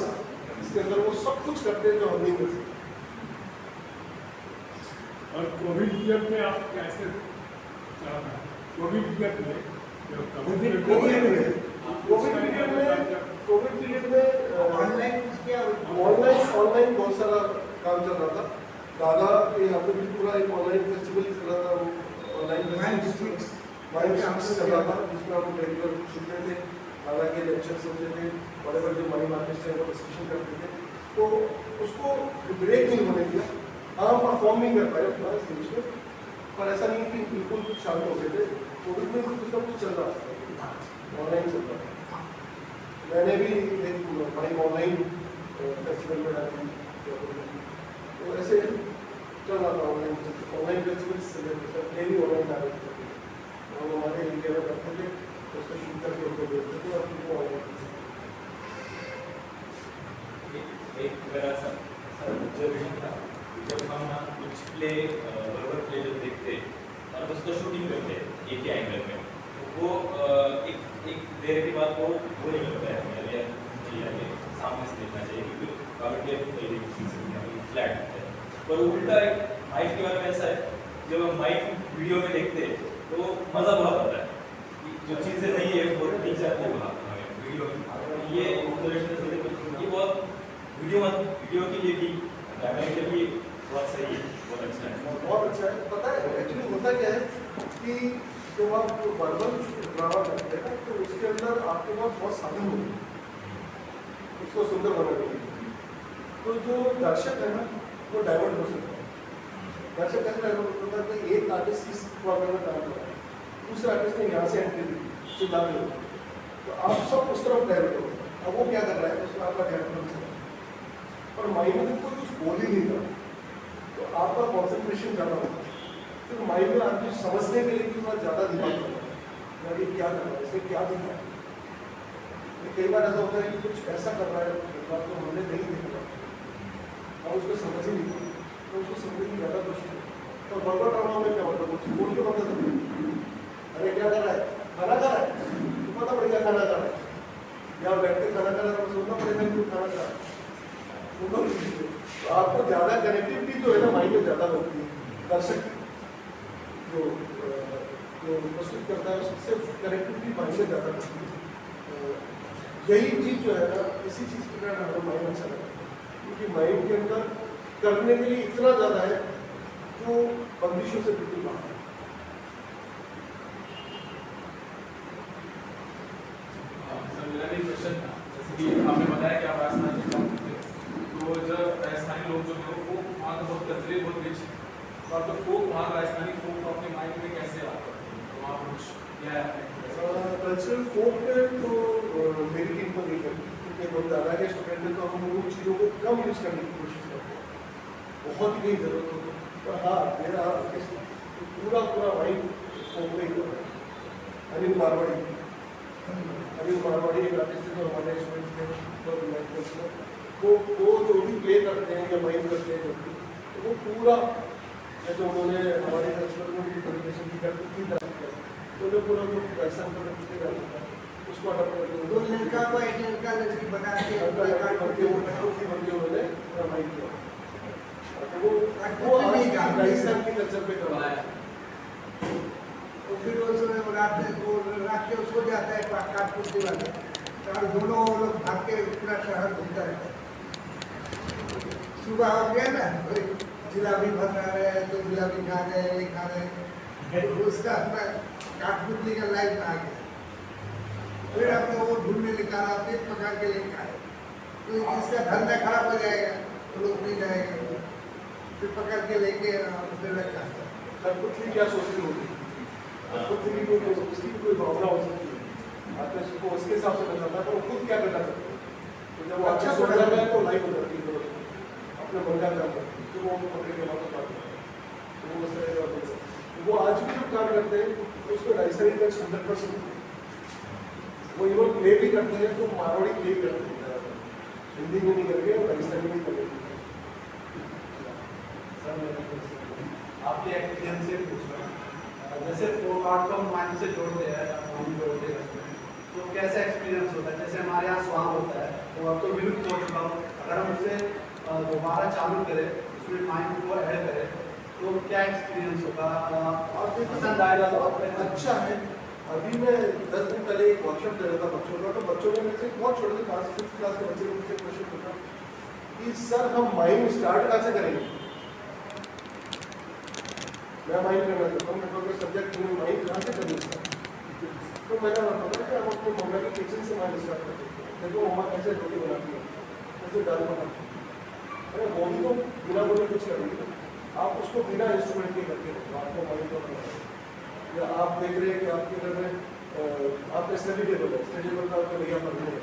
इसके अंदर वो सब कुछ करते हैं जो हम नहीं कर सकते। और कोविड पीरियड में आप कैसे चला था? कोविड पीरियड में कोविड पीरियड में ऑनलाइन बहुत सारा काम चल रहा था। दादा के यहाँ पे भी पूरा एक ऑनलाइन फेस्टिवल ही चल रहा था, वो ऑनलाइन माइंड चल रहा था, जिसमें हम रेगुलर सुनते थे, दादा के लेक्चर सुनते थे, बड़े बड़े माइंड आर्टिस्ट हैं वो डिस्कशन करते थे, तो उसको ब्रेक नहीं होने दिया। हम परफॉर्म नहीं कर पाए अपना स्टेज पे, पर ऐसा नहीं कि बिल्कुल शांत हो गए थे। कोविड में कुछ ना कुछ चल रहा था, ऑनलाइन चल रहा था। मैंने भी एक माइंड ऑनलाइन फेस्टिवल में डाली, तो ऐसे चल रहा था ऑनलाइन फेस्टिवल डेली ऑनलाइन आ रहे थे, हम हमारे इंडिया में करते थे, उसको शूट करके उनको भेजते थे और फिर वो ऑनलाइन एक मेरा ऑब्जर्वेशन था, जब हम कुछ प्ले बराबर प्ले जब देखते और उसको शूटिंग करते एक ही एंगल में, तो वो एक देर के बाद वो नहीं लगता है हमें सामने से देखना चाहिए, क्योंकि काफी फ्लैट होता है। पर उल्टा एक माइक के बारे में ऐसा है, जब हम माइक वीडियो में देखते हैं तो मज़ा बहुत आता है, जो चीज़ें नहीं है वो दिख जाती है वहाँ वीडियो में। ये ऑब्जर्वेशन ये बहुत वीडियो के लिए भी कैमरे के लिए बहुत सही है, बहुत अच्छा है। बहुत अच्छा है। पता है एक्चुअली होता क्या है कि जब आप वर्बल ड्रामा करते हैं ना तो उसके अंदर आपके पास बहुत साधन होते हैं उसको सुंदर बनाने के लिए। तो जो दर्शक है ना वो डाइवर्ट हो सकता है। दर्शक कैसे डाइवर्ट होता है कि एक आर्टिस्ट इस प्रॉब्लम में काम कर रहा है, दूसरे आर्टिस्ट ने यहाँ से एंट्री दी चिल्ला रहे हो, तो आप सब उस तरफ डाइवर्ट हो। अब वो क्या कर रहा है उसमें आपका ध्यान नहीं चला और माइंड में कोई कुछ बोल ही नहीं रहा, तो आपका कॉन्सेंट्रेशन ज़्यादा होता है। फिर माइंड में आपको समझने के लिए थोड़ा ज़्यादा दिमाग होता है कि क्या कर रहा है, इससे क्या दिखा है। कई बार ऐसा होता है कि कुछ ऐसा कर रहा है तो हमने नहीं देखा और उसको समझ ही नहीं पाया, तो उसको समझने की ज़्यादा कोशिश है। और वर्बल ड्रामा में क्या होता है कुछ बोल के पता चलता है, अरे क्या कर रहा है, खाना खा रहा है, तो पता पड़ेगा खाना खा रहा है, या बैठ के खाना खा रहा है तो सुनना पड़ेगा कि खाना खा रहा है। तो आपको ज़्यादा कनेक्टिविटी जो है ना माइंड में ज़्यादा होती है। दर्शक जो प्रस्तुत करता है उससे कनेक्टिविटी माइंड में ज़्यादा होती है। यही चीज़ जो है ना इसी चीज़ के कारण हमारा माइंड अच्छा लगता है, क्योंकि माइंड के अंदर करने के लिए इतना ज़्यादा है जो बंदिशों से बिल्कुल बाहर है। सर मेरा भी क्वेश्चन था, जैसे कि आपने बताया कि आप राजस्थान से काम करते हो, तो जब राजस्थानी लोग जो है वो वहाँ का बहुत कल्चरली बहुत रिच है, तो आप जो फोक वहाँ राजस्थानी फोक को अपने माइंड में कैसे आप करते हैं, तो वहाँ कुछ क्या है? कल्चरल फोक तो मेरी टीम को नहीं करती, क्योंकि हम ज़्यादा के स्टूडेंट हैं तो हम उन चीज़ों को कम यूज़ करने की कोशिश करते हैं, बहुत ही नहीं ज़रूरत होती। पर हाँ मेरा पूरा माइंड फोक में ही हो रहा है। अनिल मारवाड़ी एक आर्टिस्ट है जो हमारे स्टूडेंट्स थे, वो जो भी प्ले करते हैं या माइंड करते हैं जब भी, तो वो पूरा जैसे उन्होंने हमारे कल्चर में भी प्रेजेंटेशन की करती थी तो जो पूरा जो पैसा उसको अडॉप्ट करके दो लड़का को एक लड़का लड़की बना के उन्होंने माइंड किया। वो राजस्थान के कल्चर पे करवाया। तो फिर उसमें रात के सो जाता है काटपुर वाले, और दोनों लोग भाग के पूरा शहर घूमता रहता है। सुबह हो गया ना जिलाबी बन रहा है तो जिलाबी खा रहे उसका काठपुतली का लाइफ में आ गया। फिर अपने वो ढूंढने निकाला, फिर पकड़ के लेके आए, तो जिसका धंधा खराब हो जाएगा तो लोग नहीं जाएगा, फिर पकड़ के लेके उसमें रखा। कठपुतली क्या सोच रही होगी, कठपुतली को उसकी कोई भावना हो सकती है, आपने उसको उसके हिसाब से करना था तो वो खुद क्या करना सकते हैं। तो जब वो अच्छा सोच जाता है तो लाइफ हो जाती है, अपने मन का काम करती है, तो वो पकड़ के वापस बात करते हैं। तो वो उस तरह का वो आज भी जो काम करते हैं तो उसको राजस्थानी टच 100%। वो इवन प्ले भी करते हैं तो मारवाड़ी प्ले करते हैं, हिंदी में नहीं करके राजस्थानी में करते हैं। आपके एक्सपीरियंस से पूछ रहा हूँ, जैसे फोक आर्ट को माइंड से जोड़ते हैं, हम जोड़ते हैं उसमें, तो कैसा एक्सपीरियंस होता है? जैसे हमारे यहाँ स्वांग होता है तो अब तो विलुप्त हो चुका हो, अगर हम उसे दोबारा चालू करें, उसमें माइंड को ऐड करें तो क्या एक्सपीरियंस होगा और फिर पसंद आएगा तो अच्छा है। अभी मैं 10 दिन पहले एक वर्कशॉप दे रहा था बच्चों का, तो बच्चों ने मेरे से बहुत छोटे से 5th क्लास के बच्चे मुझसे क्वेश्चन पूछा कि सर हम माइंड स्टार्ट कैसे करेंगे। मैं माइंड करना चाहता हूँ, मैं सब्जेक्ट में माइंड कहाँ से करूँगा। तो मैंने बताया कि हम अपने मम्मा के किचन से माइंड स्टार्ट कर सकते हैं। देखो मम्मा कैसे रोटी बनाती है, कैसे दाल बनाती है, अरे वो भी तो बिना बोले कुछ करेंगे, आप उसको बिना इंस्ट्रूमेंट के करके रखो, आपको माइंड को बनाना। या आप देख रहे हैं कि आपके घर में आपका स्टडी टेबल है, स्टडी टेबल पर आपको भैया पढ़ रहे हैं,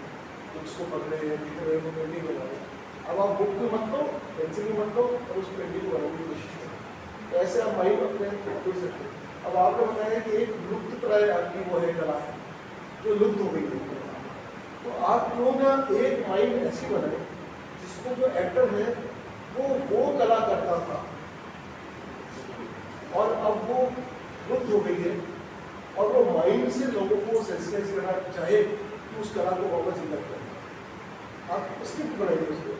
बुक्स को पढ़ रहे हैं, लिख रहे हैं, पेंटिंग बना रहे हैं। अब आप बुक में मत लो, पेंसिल में मत लो और उस पेंटिंग को बनाने की कोशिश करें, तो ऐसे आप माइंड अपने जुड़ सकते हैं। अब आपने बताया कि एक लुप्त प्राय आपकी वो है कला है जो लुप्त हो गई है, तो आप क्यों ना एक माइंड ऐसी बनाए जिसको जो एक्टर है वो कला करता था और अब वो लुप्त हो गई है, और वो माइंड से लोगों को सेंसिटाइज करना चाहे कि उस कला को वापस जिंदा करें, आप स्क्रिप्ट बनाइए उसको,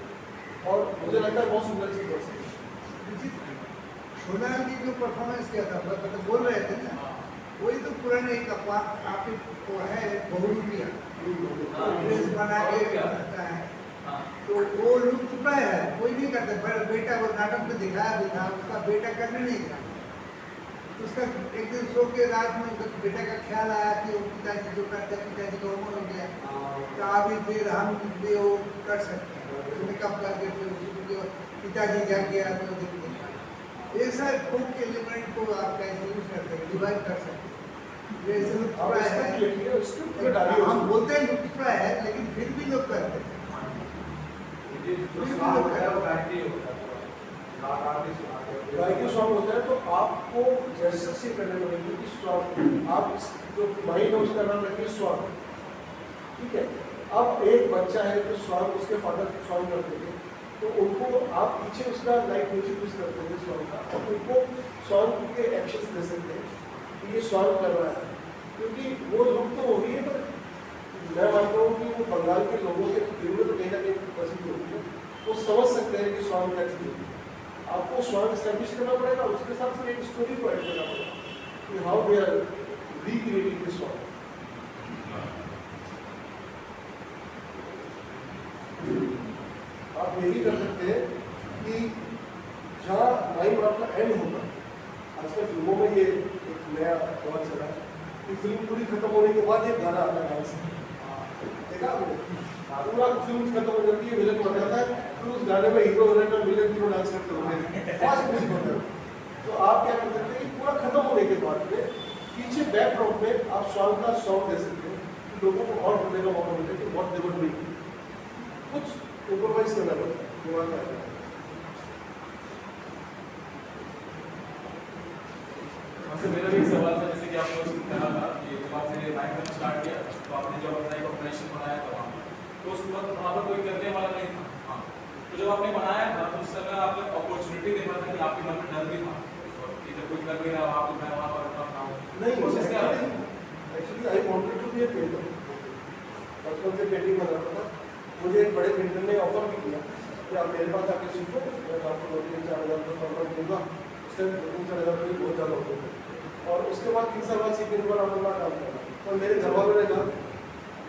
और मुझे लगता है बहुत सुंदर चीज़ हो सकती है। सोनाल जी जो परफॉर्मेंस किया था मतलब बोल रहे थे ना, वही तो पुराने कपड़ा आप वो है बहुरूपिया ड्रेस बना के करता है, तो वो लुक चुका है, कोई नहीं करता। पर बेटा वो नाटक में दिखाया भी था, उसका बेटा करने नहीं गया। उसका एक दिन सो के रात में उसका बेटा का ख्याल आया कि वो पिताजी जो करते हैं, पिताजी का उम्र हो गया, तो अभी फिर हम भी वो कर सकते हैं मेकअप करके, फिर उसके पिताजी जा गया तो देखिए ऐसा फोक के एलिमेंट को आप कैसे यूज कर सकते हैं, डिवाइड कर सकते हैं। जैसे लुक आप है, इसका लिखिए, उसके ऊपर डालिए हम उसको। बोलते हैं लुक है, लेकिन फिर भी लोग करते हैं। गायकी सॉन्ग होता है तो आपको जैसे से करने पड़ेगी कि सॉन्ग आप जो माइंड है उसका नाम रखिए सॉन्ग, ठीक है। अब एक बच्चा है जो सॉन्ग उसके फादर सॉन्ग करते थे, तो उनको आप पीछे उसका लाइट म्यूजिक यूज करते थे सॉन्ग का, और उनको सॉन्ग के एक्शंस दे सकते हैं कि ये सॉन्ग कर रहा है, क्योंकि वो लुक तो हो रही है, पर मैं मानता हूँ कि वो बंगाल के लोगों के दिल में तो कहीं ना कहीं पसंद होती है, वो समझ सकते हैं कि सॉन्ग क्या चीज़ है। आपको सॉन्ग एस्टैब्लिश करना पड़ेगा, उसके साथ फिर एक स्टोरी को ऐड करना पड़ेगा कि how they are recreating this song. आप ये भी कर सकते हैं कि जहाँ लाइन आपका एंड होगा, आजकल फिल्मों में ये एक नया दौर चला है कि फिल्म पूरी खत्म होने के बाद एक गाना आता है डांस, देखा आपने? पूरा फिल्म खत्म हो जाती है, विलन बन जाता है, फिर उस गाने में हीरो हीरोइन और विलन तीनों डांस करते होंगे, फास्ट म्यूजिक होता है। तो आप क्या कर सकते हैं कि पूरा खत्म होने के बाद में पीछे बैकड्रॉप में आप सॉन्ग का सॉन्ग दे सकते हैं कि लोगों को और करने का मौका मिले कि बहुत देवर नहीं कुछ इम्प्रोवाइज करना पड़ता है, दिमाग का है। आपसे मेरा भी एक सवाल था, जैसे कि आपने कहा था कि जब आपने माइक में स्टार्ट किया तो आपने जब अपना एक ऑपरेशन बनाया था वहाँ, तो उस वक्त वहाँ पर कोई करने वाला नहीं था। हाँ, तो जब आपने बनाया था तो उस समय आपने अपॉर्चुनिटी देखा था कि आपके मन में डर भी था कि जब कोई कर भी रहा आप मैं वहाँ पर अपना नहीं, कोशिश क्या रही? Actually I wanted to be a painter. बचपन से पेंटिंग बनाता था। मुझे एक बड़े पेंटर ने ऑफर भी किया कि आप मेरे पास आके सीखो, मैं आपको 2-3-4 हज़ार रुपये कॉन्ट्रैक्ट दूंगा। उस टाइम 2-3-4 हज़ार रुपये बहुत ज़्यादा होते थे, और उसके बाद 3 साल बाद सीखने के बाद आप अपना काम करना। और मेरे घर वालों ने कहा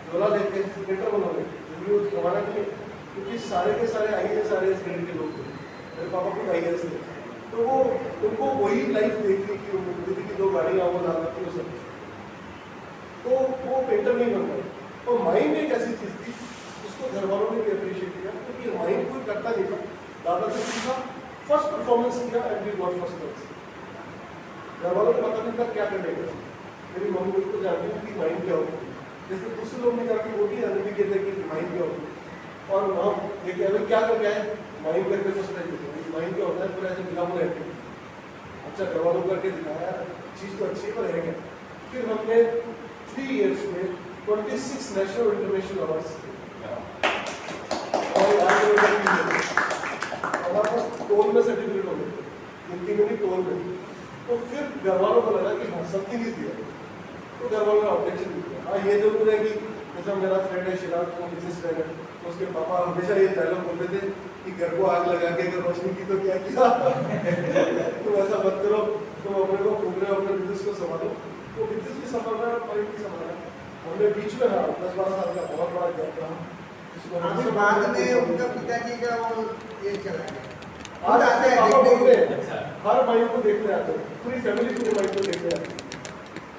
झोला लेके पेंटर बनोगे, जरूरी कमाना नहीं है, क्योंकि सारे के सारे IAS RAS ग्रेड के लोग थे, मेरे पापा खुद IAS थे, तो वो उनको वही लाइफ देखी कि वो मिलती थी कि 2 गाड़ियाँ वो डाल सकती वो सब, तो वो पेंटर नहीं बन गए। और माइंड एक ऐसी चीज़ थी उसको घर वालों ने भी अप्रिशिएट किया, क्योंकि माइंड कोई करता नहीं था, दादा से सीखा, फर्स्ट परफॉर्मेंस किया and we got first prize. घर वालों को पता नहीं था क्या करने का, मेरी मम्मी को जानती थी कि माइंड क्या होती है, जैसे दूसरे लोग नहीं जानते, वो भी जाने भी कहते कि माइंड क्या होती है। और हम ये कह रहे क्या करके आए, माइंड करके सोच रहे थे माइंड क्या होता है, पूरा ऐसे मिला हुआ रहते। अच्छा, घर वालों करके दिखाया, चीज़ तो अच्छी पर है क्या। फिर हमने 3 इयर्स में 26 नेशनल इंटरनेशनल अवार्ड्स, और हमारे पास टोल में सर्टिफिकेट हो गए, हिंदी में नहीं टोल में। तो फिर घर वालों को लगा कि हाँ समथिंग इज दिया, तो घर वालों ने ऑब्जेक्शन दिया। हाँ, ये जरूर है कि जैसा मेरा फ्रेंड है शिराज, वो बिजनेस मैन है, तो उसके पापा हमेशा ये डायलॉग बोलते थे कि घर को आग लगा के अगर रोशनी की तो क्या किया तो ऐसा मत करो, तुम अपने को फूक रहे हो, अपने बिजनेस को संभालो। तो बिजनेस भी संभालना है, पॉइंट भी संभालना है। हमने बीच में हाँ 10-12 साल का बहुत बड़ा गैप रहा, अभी बाद में उनका पिताजी का वो ये चला गया। आज आते हैं पापा देखने बोलते के लिए। हैं, हर भाई को देखने आते हैं, पूरी फैमिली पूरे भाई को देखने आते हैं,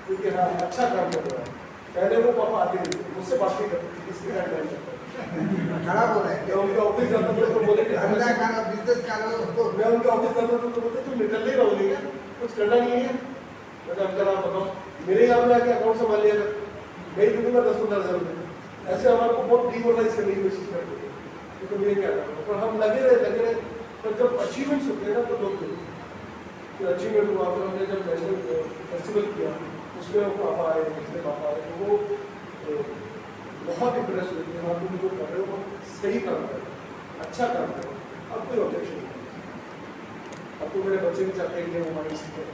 क्योंकि हाँ अच्छा काम कर रहा है। पहले वो पापा आते नहीं थे, मुझसे बात नहीं करते थे, इसके टाइम करता खराब हो रहा है मैं उनके ऑफिस जाता था तो बोले कि धंधा करो, बिजनेस करो। मैं उनके ऑफिस जाता था तो बोलते तुम निकल नहीं रहोगे क्या, कुछ करना नहीं है। मैं अंकल आप बताओ, मेरे यहाँ में आके अकाउंट संभाल लिया, मैं ही दूंगा 10-15 हज़ार रुपये। ऐसे हमारे को बहुत डिमोरलाइज करने की कोशिश करते थे कि तुम ये क्या करो, पर हम लगे रहे। पर जब अचीवमेंट्स होते हैं ना तो लोग अचीवमेंट हुआ, फिर हमने जब नेशनल फेस्टिवल किया उसमें वो पापा आए, दूसरे पापा आए, तो वो बहुत इंप्रेस हुए कि हाँ तुम जो कर रहे हो वो सही काम कर रहे हो, अच्छा काम कर रहे हो। अब कोई ऑब्जेक्शन नहीं, अब तो मेरे बच्चे भी चाहते हैं कि वो माइंड सीखें,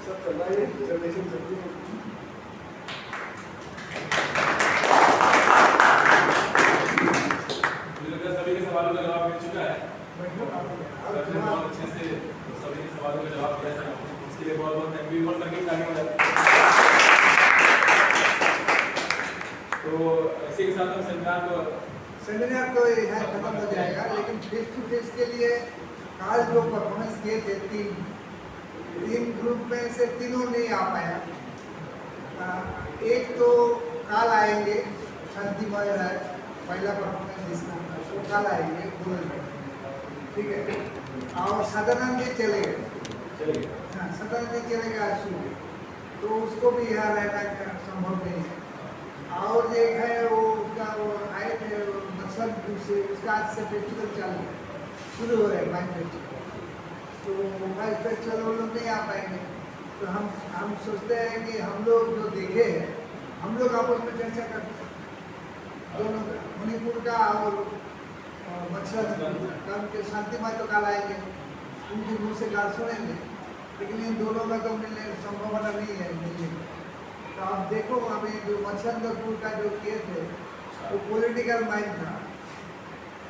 सब चल रहा है, जनरेशन चलती है। सभी के सवालों का जवाब मिल चुका है, बहुत अच्छे से सभी के सवालों का जवाब दिया, उसके लिए बहुत बहुत थैंक यू। तो इसी के साथ हम सेमिनार को सेमिनार तो यहाँ खत्म हो जाएगा, लेकिन फेस टू फेस के लिए कल जो परफॉर्मेंस किए थे तीन ग्रुप में से तीनों नहीं आ पाया। एक तो कल आएंगे, शांतिमय है पहला परफॉर्मेंस जिसका वो कल आएंगे बोलेंगे, ठीक है। और सदानंद जी चले गए, हाँ सदानंद जी चले गए आज सुबह, तो उसको भी यहाँ रहना संभव नहीं है। और एक है वो उसका वो आए थे मकसद से, उसका आज से फेस्टिवल चालू है, शुरू हो रहा है माइंड फेस्टिवल, तो माइंड फेस्टिवल वो लोग नहीं आ पाएंगे। तो हम सोचते हैं कि हम लोग जो देखे हैं हम लोग आपस में चर्चा करते हैं, दोनों मणिपुर का और मकसद काम के शांतिमय तो काल आएंगे, उनके मुँह से गाल सुनेंगे, लेकिन इन दोनों का तो मिलने संभावना नहीं है मिलने की। तो आप देखो अभी जो मच्छंदपुर का जो किए थे वो पॉलिटिकल माइंड था,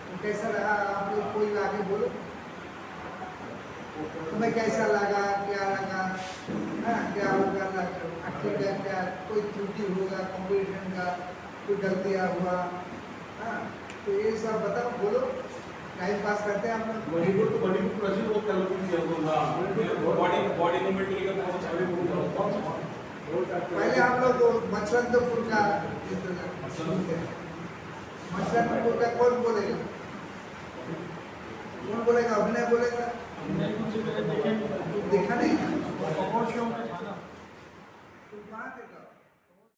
तो कैसा रहा आप लोग कोई आगे बोलो, तुम्हें कैसा लगा, क्या लगा, हाँ क्या होगा, एक्टिंग का क्या कोई त्रुटि होगा, कॉम्पिटिशन का कोई गलतियाँ हुआ, हाँ तो ये सब बताओ, बोलो, टाइम पास करते हैं हम लोग। मणिपुर प्रसिद्ध वो कल किया बॉडी मूवमेंट को लेकर बहुत अच्छा पहले हम लोग मच्छंदपुर का मच्छंदपुर का कौन बोलेगा, कौन बोलेगा, अभिनय बोलेगा, देखा नहीं